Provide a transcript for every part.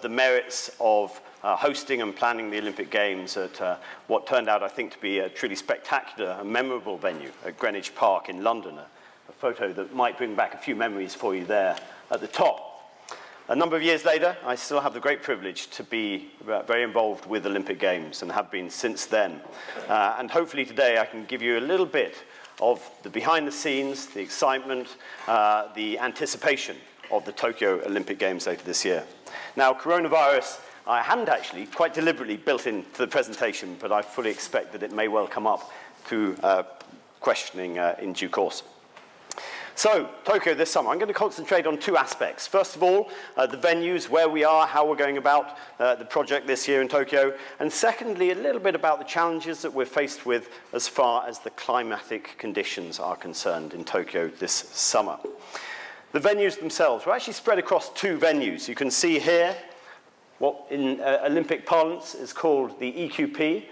the merits of hosting and planning the Olympic Games at what turned out, I think, to be a truly spectacular and memorable venue at Greenwich Park in London. A photo that might bring back a few memories for you there at the top. A number of years later, I still have the great privilege to be very involved with Olympic Games and have been since then. And hopefully today I can give you a little bit of the behind the scenes, the excitement, the anticipation of the Tokyo Olympic Games later this year. Now, coronavirus, I hadn't actually quite deliberately built into the presentation, but I fully expect that it may well come up through questioning in due course. So, Tokyo this summer, I'm going to concentrate on two aspects. First of all, the venues, where we are, how we're going about the project this year in Tokyo. And secondly, a little bit about the challenges that we're faced with as far as the climatic conditions are concerned in Tokyo this summer. The venues themselves, we're actually spread across two venues. You can see here what in Olympic parlance is called the EQP.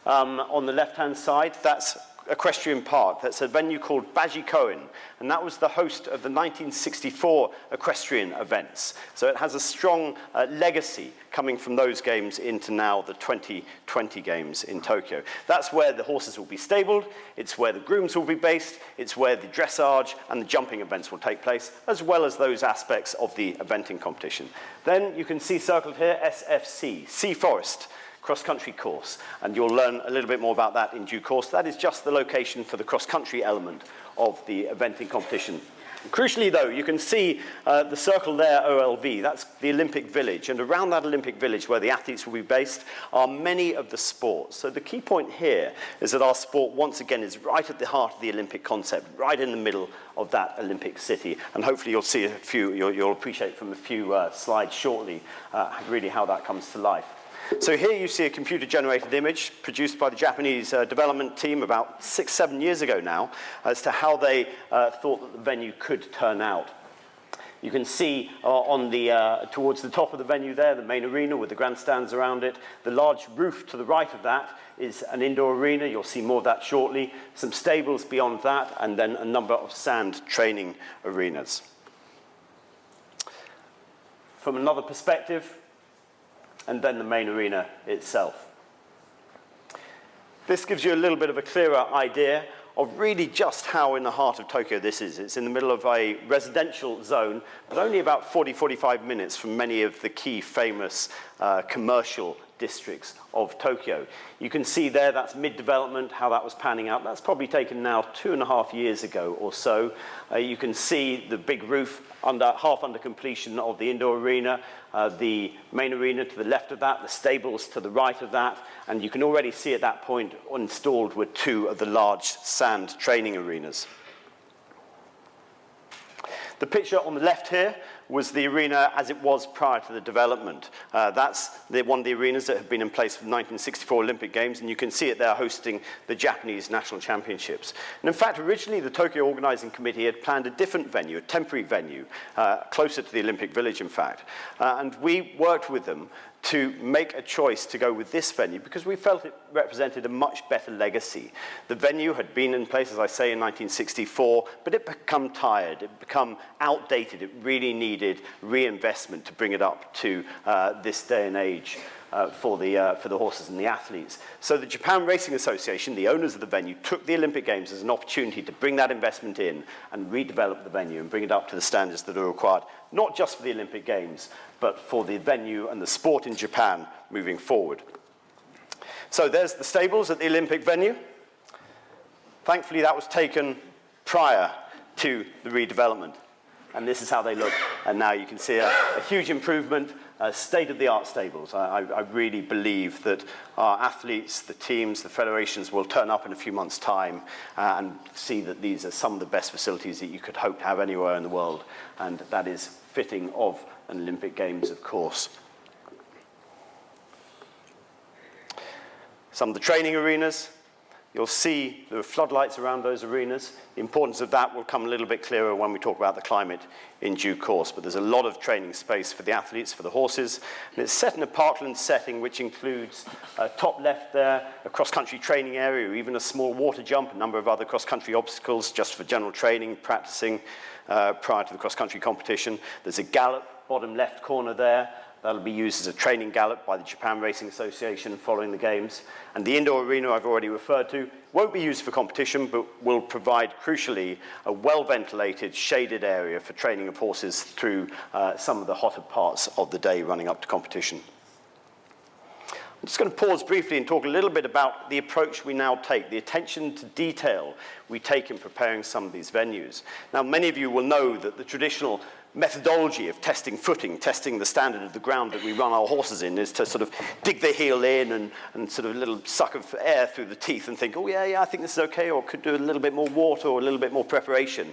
On the left-hand side, that's Equestrian Park. That's a venue called Baji-Koen, and that was the host of the 1964 equestrian events. So it has a strong legacy coming from those games into now the 2020 games in Tokyo. That's where the horses will be stabled, it's where the grooms will be based, it's where the dressage and the jumping events will take place, as well as those aspects of the eventing competition. Then you can see circled here SFC, Sea Forest cross-country course, and you'll learn a little bit more about that in due course. That is just the location for the cross-country element of the eventing competition. Crucially, though, you can see the circle there, OLV, that's the Olympic Village, and around that Olympic Village where the athletes will be based are many of the sports. So the key point here is that our sport, once again, is right at the heart of the Olympic concept, right in the middle of that Olympic city, and hopefully you'll see a few, you'll appreciate from a few slides shortly really how that comes to life. So here you see a computer-generated image produced by the Japanese development team about 6-7 years ago now as to how they thought that the venue could turn out. You can see towards the top of the venue there, the main arena with the grandstands around it. The large roof to the right of that is an indoor arena. You'll see more of that shortly. Some stables beyond that, and then a number of sand training arenas. From another perspective, and then the main arena itself. This gives you a little bit of a clearer idea of really just how in the heart of Tokyo this is. It's in the middle of a residential zone, but only about 40-45 minutes from many of the key famous commercial districts of Tokyo. You can see there, that's mid-development, how that was panning out. That's probably taken now 2.5 years ago or so. You can see the big roof half under completion of the indoor arena, the main arena to the left of that, the stables to the right of that, and you can already see at that point installed were 2 of the large sand training arenas. The picture on the left here was the arena as it was prior to the development. That's one of the arenas that had been in place for the 1964 Olympic Games, and you can see it there hosting the Japanese National Championships. And in fact, originally the Tokyo Organizing Committee had planned a different venue, a temporary venue, closer to the Olympic Village, in fact. And we worked with them to make a choice to go with this venue because we felt it represented a much better legacy. The venue had been in place, as I say, in 1964, but it had become tired, it had become outdated. It really needed reinvestment to bring it up to this day and age for the horses and the athletes. So the Japan Racing Association, the owners of the venue, took the Olympic Games as an opportunity to bring that investment in and redevelop the venue and bring it up to the standards that are required, not just for the Olympic Games, but for the venue and the sport in Japan moving forward. So there's the stables at the Olympic venue. Thankfully, that was taken prior to the redevelopment. And this is how they look. And now you can see a huge improvement, state-of-the-art stables. I really believe that our athletes, the teams, the federations will turn up in a few months' time and see that these are some of the best facilities that you could hope to have anywhere in the world. And that is fitting of an Olympic Games, of course. Some of the training arenas. You'll see there are floodlights around those arenas. The importance of that will come a little bit clearer when we talk about the climate in due course, but there's a lot of training space for the athletes, for the horses, and it's set in a parkland setting which includes, top left there, a cross-country training area, or even a small water jump, a number of other cross-country obstacles just for general training, practicing prior to the cross-country competition. There's a gallop, bottom left corner there, That'll be used as a training gallop by the Japan Racing Association following the games. And the indoor arena I've already referred to won't be used for competition, but will provide, crucially, a well-ventilated, shaded area for training of horses through some of the hotter parts of the day running up to competition. I'm just going to pause briefly and talk a little bit about the approach we now take, the attention to detail we take in preparing some of these venues. Now, many of you will know that the traditional methodology of testing footing, testing the standard of the ground that we run our horses in, is to sort of dig the heel in and sort of a little suck of air through the teeth and think, oh yeah, I think this is okay, or could do a little bit more water or a little bit more preparation.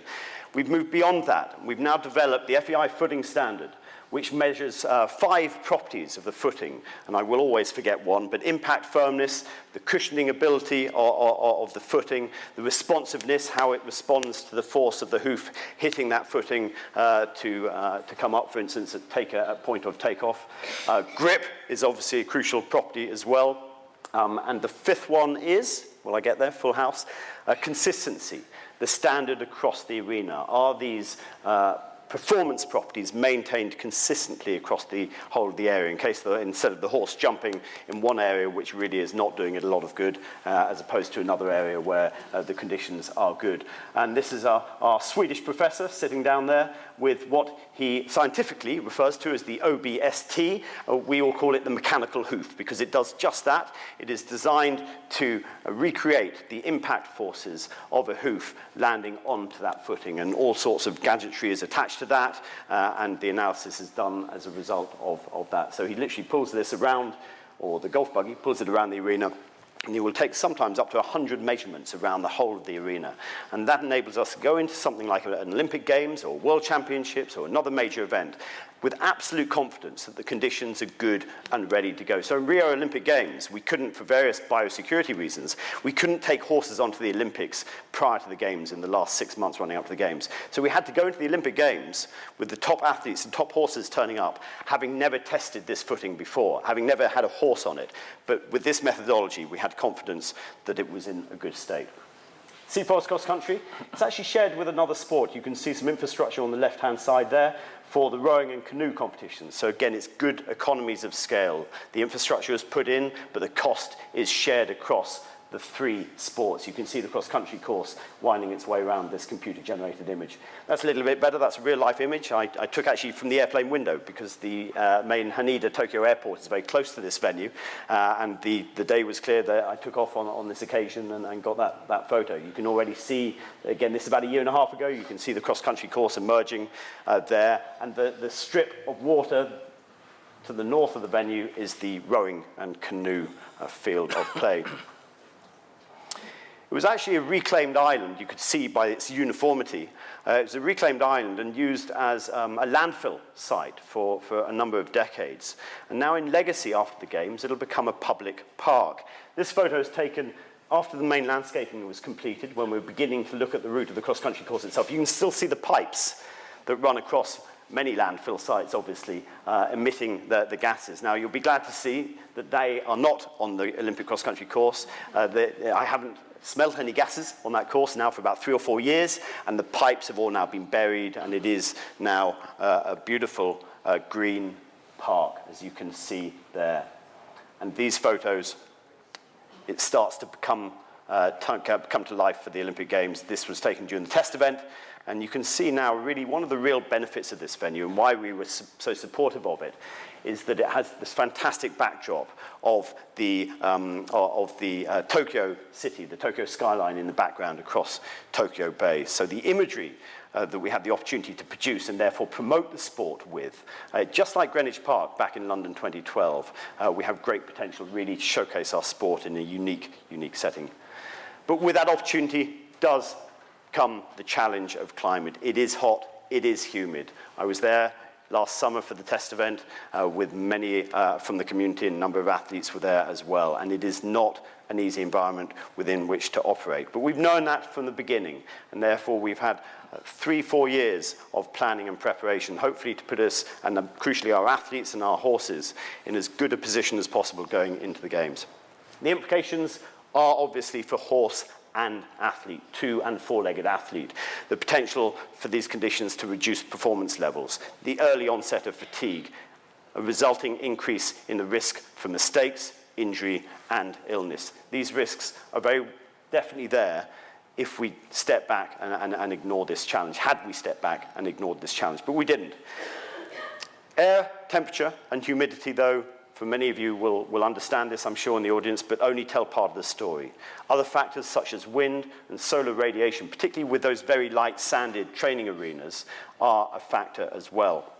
We've moved beyond that. We've now developed the FEI footing standard, which measures 5 properties of the footing, and I will always forget one, but impact firmness, the cushioning ability of the footing, the responsiveness, how it responds to the force of the hoof hitting that footing to come up, for instance, at point of takeoff. Grip is obviously a crucial property as well. And the 5th one is, will I get there, full house, consistency, the standard across the arena. Are these performance properties maintained consistently across the whole of the area, in case instead of the horse jumping in one area which really is not doing it a lot of good, as opposed to another area where the conditions are good. And this is our Swedish professor sitting down there with what he scientifically refers to as the OBST. We all call it the mechanical hoof, because it does just that. It is designed to recreate the impact forces of a hoof landing onto that footing, and all sorts of gadgetry is attached to that, and the analysis is done as a result of that. So he literally pulls this around, or the golf buggy pulls it around the arena, and he will take sometimes up to 100 measurements around the whole of the arena. And that enables us to go into something like an Olympic Games or World Championships or another major event with absolute confidence that the conditions are good and ready to go. So in Rio Olympic Games, we couldn't, for various biosecurity reasons, we couldn't take horses onto the Olympics prior to the Games in the last 6 months running up to the Games. So we had to go into the Olympic Games with the top athletes and top horses turning up, having never tested this footing before, having never had a horse on it. But with this methodology, we had confidence that it was in a good state. Sea Forest Cross Country, it's actually shared with another sport. You can see some infrastructure on the left-hand side there for the rowing and canoe competitions. So again, it's good economies of scale. The infrastructure is put in, but the cost is shared across the 3 sports. You can see the cross-country course winding its way around this computer-generated image. That's a little bit better. That's a real-life image I took actually from the airplane window, because the main Haneda Tokyo airport is very close to this venue, and the day was clear that I took off on this occasion and got that photo. You can already see, again, this is about a year and a half ago, you can see the cross-country course emerging there, and the strip of water to the north of the venue is the rowing and canoe field of play. It was actually a reclaimed island, you could see by its uniformity. It was a reclaimed island and used as a landfill site for a number of decades. And now in legacy after the Games, it'll become a public park. This photo is taken after the main landscaping was completed, when we were beginning to look at the route of the cross-country course itself. You can still see the pipes that run across many landfill sites, obviously, emitting the gases. Now, you'll be glad to see that they are not on the Olympic cross-country course. I haven't smelt any gases on that course now for about 3 or 4 years, and the pipes have all now been buried, and it is now a beautiful green park, as you can see there. And these photos, it starts to come to life for the Olympic Games. This was taken during the test event, and you can see now really one of the real benefits of this venue and why we were so supportive of it is that it has this fantastic backdrop of the Tokyo city, the Tokyo skyline in the background across Tokyo Bay. So the imagery that we have the opportunity to produce and therefore promote the sport with, just like Greenwich Park back in London 2012, we have great potential really to showcase our sport in a unique setting. But with that opportunity does come the challenge of climate. It is hot, it is humid. I was there last summer for the test event with many from the community, and a number of athletes were there as well. And it is not an easy environment within which to operate. But we've known that from the beginning, and therefore we've had 3-4 years of planning and preparation, hopefully to put us, and crucially our athletes and our horses, in as good a position as possible going into the Games. The implications are obviously for horse and athlete, 2- and 4-legged athlete, the potential for these conditions to reduce performance levels, the early onset of fatigue, a resulting increase in the risk for mistakes, injury, and illness. These risks are very definitely there if we step back and ignore this challenge, had we stepped back and ignored this challenge, but we didn't. Air temperature and humidity, though, for many of you will understand this, I'm sure, in the audience, but only tell part of the story. Other factors such as wind and solar radiation, particularly with those very light sanded training arenas, are a factor as well.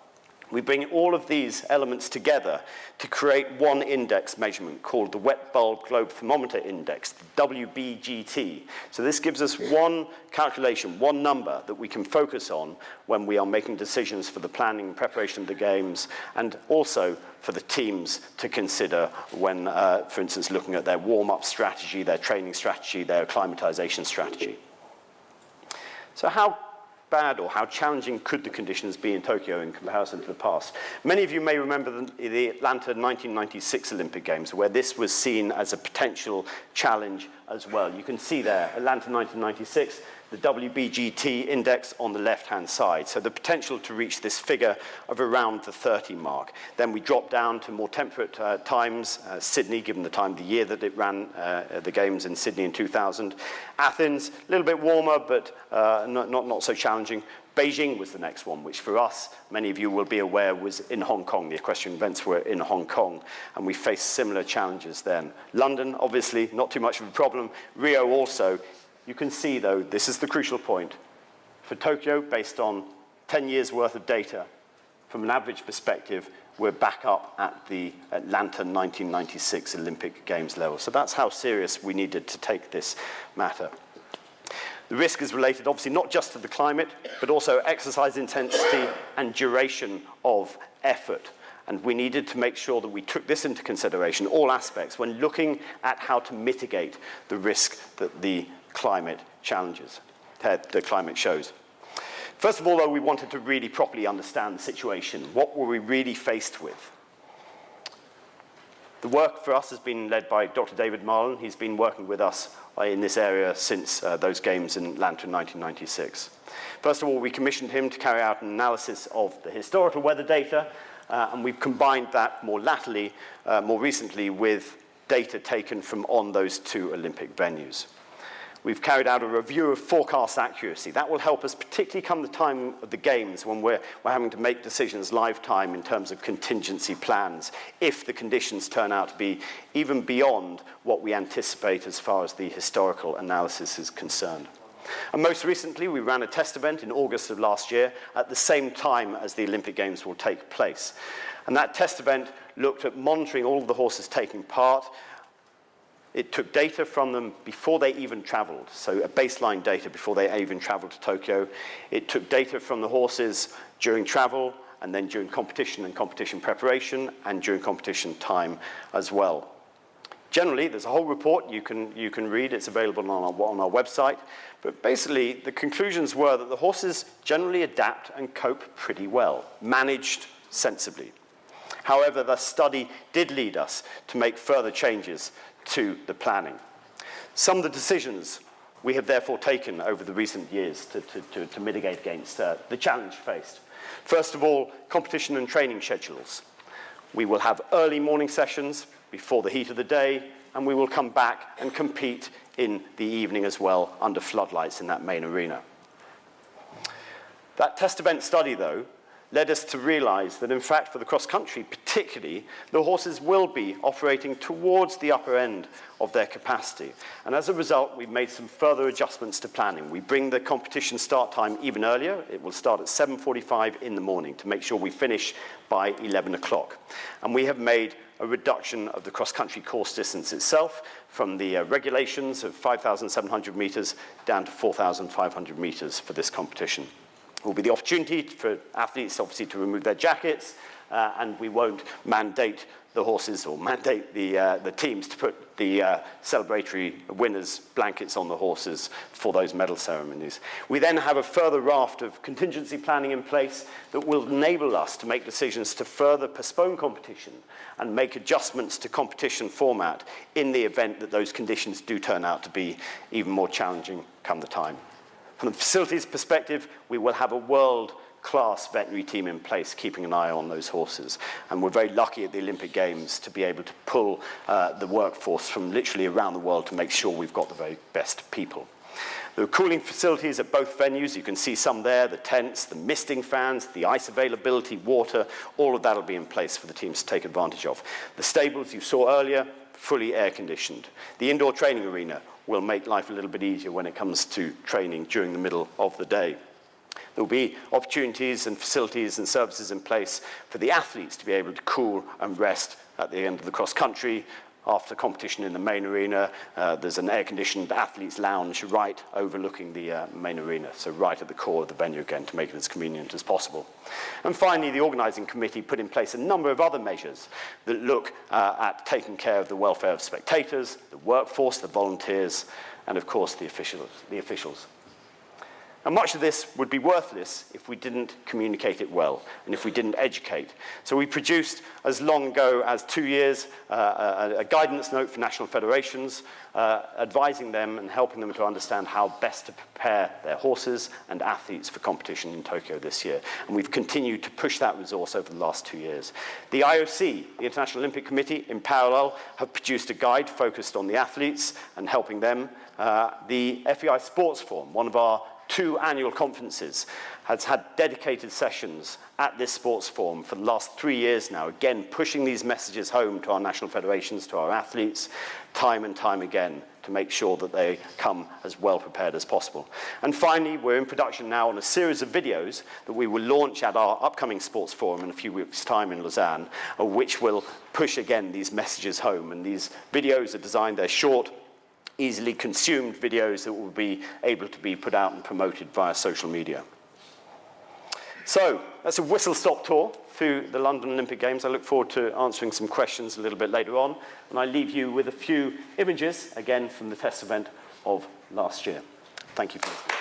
We bring all of these elements together to create one index measurement called the Wet Bulb Globe Thermometer Index, the WBGT. So this gives us one calculation, one number that we can focus on when we are making decisions for the planning and preparation of the games, and also for the teams to consider when, for instance, looking at their warm-up strategy, their training strategy, their acclimatization strategy. So how bad or how challenging could the conditions be in Tokyo in comparison to the past? Many of you may remember the Atlanta 1996 Olympic Games, where this was seen as a potential challenge as well. You can see there, Atlanta 1996, the WBGT index on the left-hand side. So the potential to reach this figure of around the 30 mark. Then we drop down to more temperate times, Sydney, given the time of the year that it ran, the games in Sydney in 2000. Athens, a little bit warmer, but not so challenging. Beijing was the next one, which for us, many of you will be aware, was in Hong Kong. The equestrian events were in Hong Kong, and we faced similar challenges then. London, obviously, not too much of a problem. Rio also. You can see, though, this is the crucial point. For Tokyo, based on 10 years' worth of data, from an average perspective, we're back up at the Atlanta 1996 Olympic Games level. So that's how serious we needed to take this matter. The risk is related, obviously, not just to the climate, but also exercise intensity and duration of effort. And we needed to make sure that we took this into consideration, all aspects, when looking at how to mitigate the risk that the climate challenges, the climate shows. First of all, though, we wanted to really properly understand the situation. What were we really faced with? The work for us has been led by Dr. David Marlin. He's been working with us in this area since those games in Atlanta in 1996. First of all, we commissioned him to carry out an analysis of the historical weather data, and we've combined that more latterly, more recently, with data taken from on those two Olympic venues. We've carried out a review of forecast accuracy. That will help us, particularly come the time of the games when we're having to make decisions live time in terms of contingency plans, if the conditions turn out to be even beyond what we anticipate as far as the historical analysis is concerned. And most recently, we ran a test event in August of last year at the same time as the Olympic Games will take place. And that test event looked at monitoring all of the horses taking part. It took data from them before they even traveled, so a baseline data before they even traveled to Tokyo. It took data from the horses during travel, and then during competition and competition preparation, and during competition time as well. Generally, there's a whole report you can read. It's available on our website. But basically, the conclusions were that the horses generally adapt and cope pretty well, managed sensibly. However, the study did lead us to make further changes to the planning. Some of the decisions we have therefore taken over the recent years to mitigate against the challenge faced. First of all, competition and training schedules. We will have early morning sessions before the heat of the day, and we will come back and compete in the evening as well under floodlights in that main arena. That test event study, though, led us to realize that, in fact, for the cross-country particularly, the horses will be operating towards the upper end of their capacity. And as a result, we've made some further adjustments to planning. We bring the competition start time even earlier. It will start at 7:45 in the morning to make sure we finish by 11 o'clock. And we have made a reduction of the cross-country course distance itself from the regulations of 5,700 meters down to 4,500 meters for this competition. Will be the opportunity for athletes, obviously, to remove their jackets, and we won't mandate the horses or mandate the teams to put the celebratory winners' blankets on the horses for those medal ceremonies. We then have a further raft of contingency planning in place that will enable us to make decisions to further postpone competition and make adjustments to competition format in the event that those conditions do turn out to be even more challenging come the time. From the facilities perspective, we will have a world world-class veterinary team in place, keeping an eye on those horses. And we're very lucky at the Olympic Games to be able to pull the workforce from literally around the world to make sure we've got the very best people. There are cooling facilities at both venues. You can see some there, the tents, the misting fans, the ice availability, water, all of that will be in place for the teams to take advantage of. The stables you saw earlier, fully air-conditioned. The indoor training arena will make life a little bit easier when it comes to training during the middle of the day. There will be opportunities and facilities and services in place for the athletes to be able to cool and rest at the end of the cross-country. After competition in the main arena, there's an air-conditioned athletes' lounge right overlooking the main arena, so right at the core of the venue again to make it as convenient as possible. And finally, the organising committee put in place a number of other measures that look at taking care of the welfare of spectators, the workforce, the volunteers, and of course the officials. And much of this would be worthless if we didn't communicate it well and if we didn't educate. So we produced, as long ago as 2 years, a guidance note for national federations, advising them and helping them to understand how best to prepare their horses and athletes for competition in Tokyo this year. And we've continued to push that resource over the last 2 years. The IOC, the International Olympic Committee, in parallel, have produced a guide focused on the athletes and helping them. The FEI Sports Forum, one of our 2 annual conferences, has had dedicated sessions at this sports forum for the last 3 years now, again pushing these messages home to our national federations, to our athletes, time and time again, to make sure that they come as well prepared as possible. And finally, we're in production now on a series of videos that we will launch at our upcoming sports forum in a few weeks' time in Lausanne, which will push again these messages home. And these videos are designed, they're short, easily consumed videos that will be able to be put out and promoted via social media. So that's a whistle-stop tour through the London Olympic Games. I look forward to answering some questions a little bit later on, and I leave you with a few images, again, from the test event of last year. Thank you for listening.